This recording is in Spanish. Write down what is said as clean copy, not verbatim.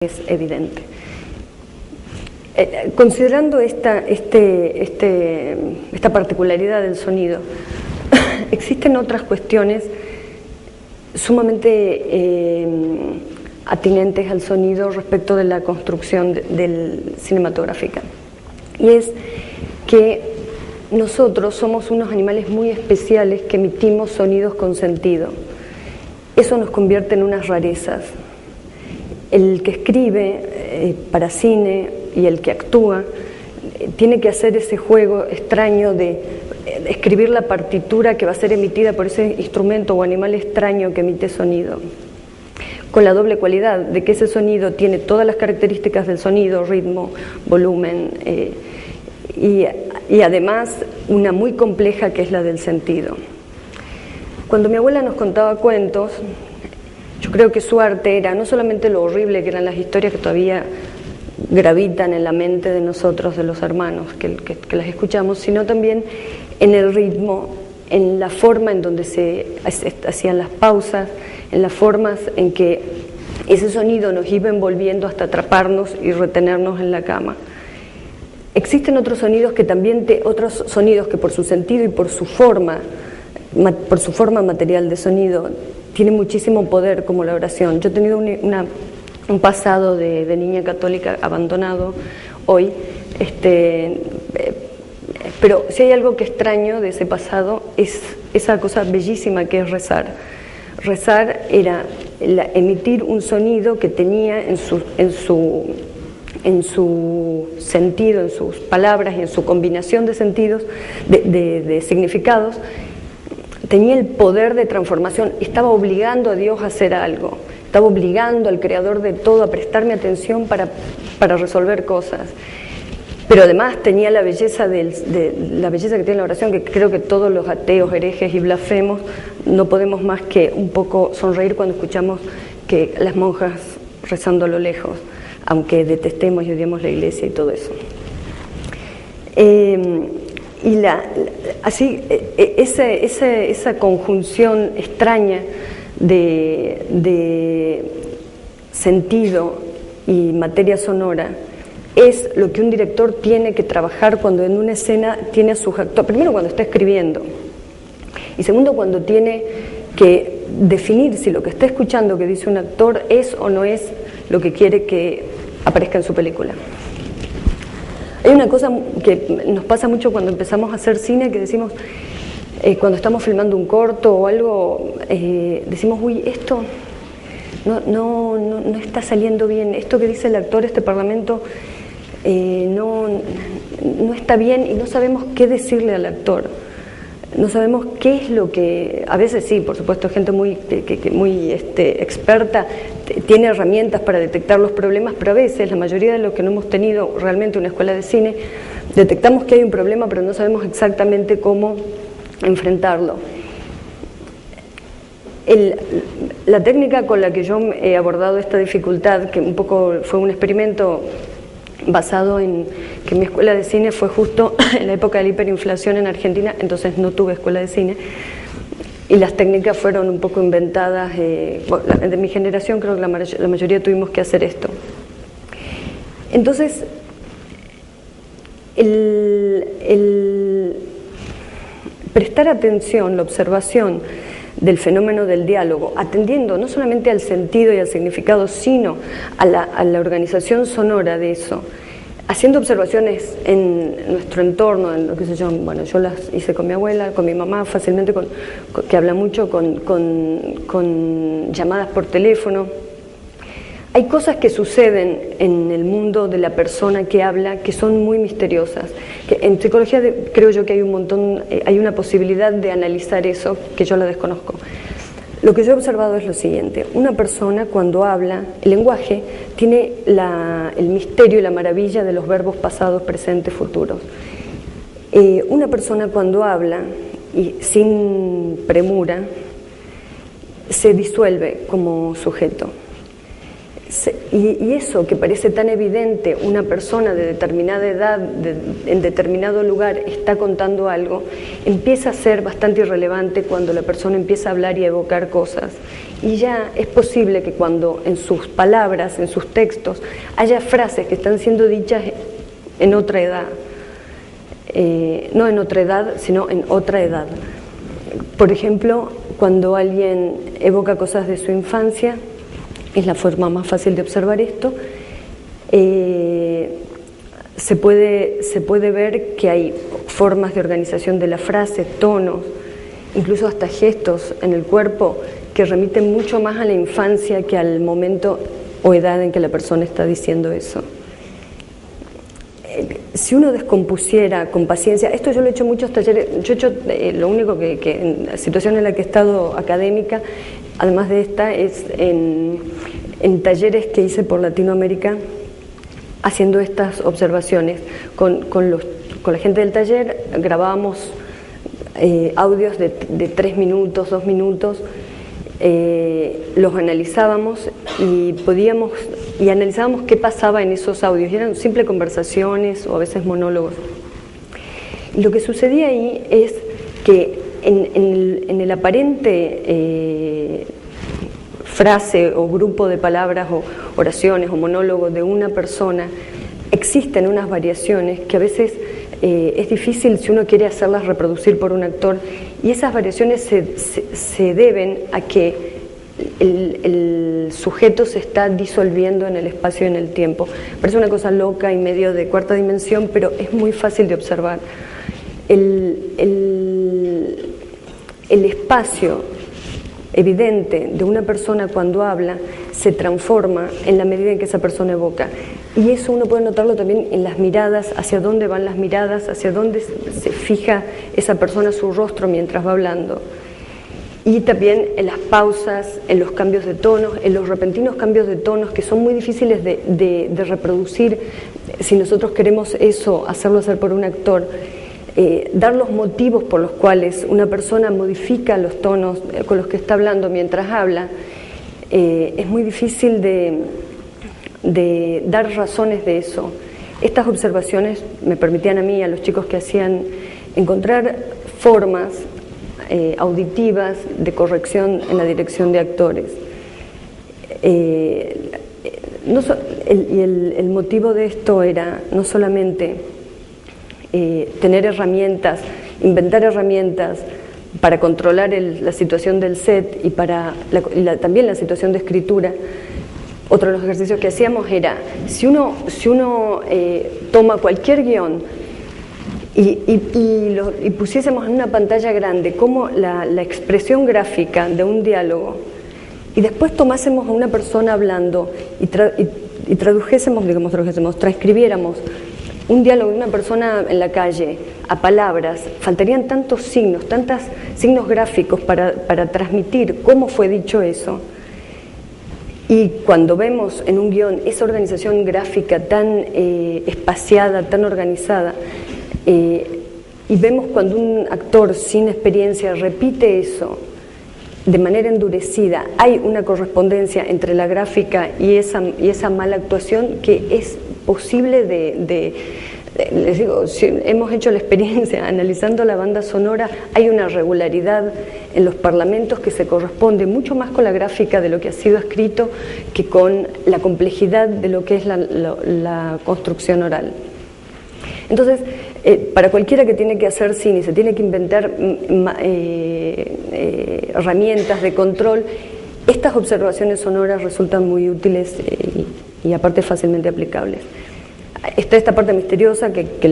es evidente. Considerando esta particularidad del sonido, existen otras cuestiones sumamente atinentes al sonido respecto de la construcción cinematográfica. Y es que nosotros somos unos animales muy especiales que emitimos sonidos con sentido. Eso nos convierte en unas rarezas. El que escribe para cine y el que actúa tiene que hacer ese juego extraño de escribir la partitura que va a ser emitida por ese instrumento o animal extraño que emite sonido, con la doble cualidad de que ese sonido tiene todas las características del sonido, ritmo, volumen, y además una muy compleja que es la del sentido. Cuando mi abuela nos contaba cuentos, yo creo que su arte era no solamente lo horrible que eran las historias que todavía gravitan en la mente de nosotros, de los hermanos que las escuchamos, sino también en el ritmo, en la forma en donde se hacían las pausas, en las formas en que ese sonido nos iba envolviendo hasta atraparnos y retenernos en la cama. Existen otros sonidos que por su sentido y por su forma material de sonido tiene muchísimo poder, como la oración. Yo he tenido un pasado de niña católica abandonado hoy, pero si hay algo que extraño de ese pasado es esa cosa bellísima que es rezar. Rezar era emitir un sonido que tenía en su sentido, en sus palabras y en su combinación de sentidos, de significados, tenía el poder de transformación. Estaba obligando a Dios a hacer algo, estaba obligando al creador de todo a prestarme atención para resolver cosas. Pero además tenía la belleza la belleza que tiene la oración, que creo que todos los ateos, herejes y blasfemos no podemos más que un poco sonreír cuando escuchamos que las monjas rezando a lo lejos, aunque detestemos y odiemos la iglesia y todo eso. Esa conjunción extraña de sentido y materia sonora es lo que un director tiene que trabajar cuando en una escena tiene a sus actores, primero cuando está escribiendo, y segundo cuando tiene que definir si lo que está escuchando que dice un actor es o no es lo que quiere que aparezca en su película. Hay una cosa que nos pasa mucho cuando empezamos a hacer cine, que decimos, cuando estamos filmando un corto o algo, decimos, uy, esto no está saliendo bien, esto que dice el actor, este parlamento, no está bien, y no sabemos qué decirle al actor. No sabemos qué es lo que... A veces sí, por supuesto, gente muy experta tiene herramientas para detectar los problemas, pero a veces, la mayoría de los que no hemos tenido realmente una escuela de cine, detectamos que hay un problema, pero no sabemos exactamente cómo enfrentarlo. La técnica con la que yo he abordado esta dificultad, que un poco fue un experimento basado en que mi escuela de cine fue justo en la época de la hiperinflación en Argentina, entonces no tuve escuela de cine, y las técnicas fueron un poco inventadas, de mi generación creo que la mayoría tuvimos que hacer esto. Entonces, el prestar atención, la observación del fenómeno del diálogo, atendiendo no solamente al sentido y al significado, sino a la organización sonora de eso, haciendo observaciones en nuestro entorno, en lo que sé yo, bueno, yo las hice con mi abuela, con mi mamá, fácilmente, que habla mucho, con llamadas por teléfono. Hay cosas que suceden en el mundo de la persona que habla que son muy misteriosas. Que en psicología creo yo que hay una posibilidad de analizar eso que yo la desconozco. Lo que yo he observado es lo siguiente: una persona cuando habla, el lenguaje tiene el misterio y la maravilla de los verbos pasados, presentes, futuros. Una persona cuando habla y sin premura se disuelve como sujeto. Y eso que parece tan evidente, una persona de determinada edad, en determinado lugar, está contando algo, empieza a ser bastante irrelevante cuando la persona empieza a hablar y a evocar cosas. Y ya es posible que cuando en sus palabras, en sus textos, haya frases que están siendo dichas en otra edad. No en otra edad, sino en otra edad. Por ejemplo, cuando alguien evoca cosas de su infancia, es la forma más fácil de observar esto, se puede ver que hay formas de organización de la frase, tonos, incluso hasta gestos en el cuerpo que remiten mucho más a la infancia que al momento o edad en que la persona está diciendo eso. Si uno descompusiera con paciencia, esto yo lo he hecho en muchos talleres, yo he hecho lo único que en la situación en la que he estado académica, además de esta, es en talleres que hice por Latinoamérica, haciendo estas observaciones. Con la gente del taller grabábamos audios de 3 minutos, 2 minutos, los analizábamos y analizábamos qué pasaba en esos audios, y eran simples conversaciones o a veces monólogos. Y lo que sucedía ahí es que en el aparente frase o grupo de palabras o oraciones o monólogos de una persona, existen unas variaciones que a veces es difícil si uno quiere hacerlas reproducir por un actor, y esas variaciones se deben a que el sujeto se está disolviendo en el espacio y en el tiempo. Parece una cosa loca y medio de cuarta dimensión, pero es muy fácil de observar. El espacio evidente de una persona cuando habla se transforma en la medida en que esa persona evoca, y eso uno puede notarlo también en las miradas, hacia dónde van las miradas, hacia dónde se fija esa persona su rostro mientras va hablando, y también en las pausas, en los cambios de tonos, en los repentinos cambios de tonos que son muy difíciles de reproducir si nosotros queremos hacerlo hacer por un actor. Dar los motivos por los cuales una persona modifica los tonos con los que está hablando mientras habla, es muy difícil de dar razones de eso. Estas observaciones me permitían a mí, a los chicos que hacían, encontrar formas auditivas de corrección en la dirección de actores. El motivo de esto era no solamente tener herramientas, inventar herramientas para controlar la situación del set y para también la situación de escritura. Otro de los ejercicios que hacíamos era, si uno toma cualquier guión y pusiésemos en una pantalla grande como la expresión gráfica de un diálogo, y después tomásemos a una persona hablando y transcribiéramos un diálogo de una persona en la calle a palabras, faltarían tantos signos gráficos para transmitir cómo fue dicho eso. Y cuando vemos en un guión esa organización gráfica tan espaciada, tan organizada, y vemos cuando un actor sin experiencia repite eso de manera endurecida, hay una correspondencia entre la gráfica y esa mala actuación que es posible les digo, si hemos hecho la experiencia analizando la banda sonora, hay una regularidad en los parlamentos que se corresponde mucho más con la gráfica de lo que ha sido escrito que con la complejidad de lo que es la construcción oral. Entonces, para cualquiera que tiene que hacer cine, se tiene que inventar herramientas de control, estas observaciones sonoras resultan muy útiles y aparte fácilmente aplicables. Está esta parte misteriosa que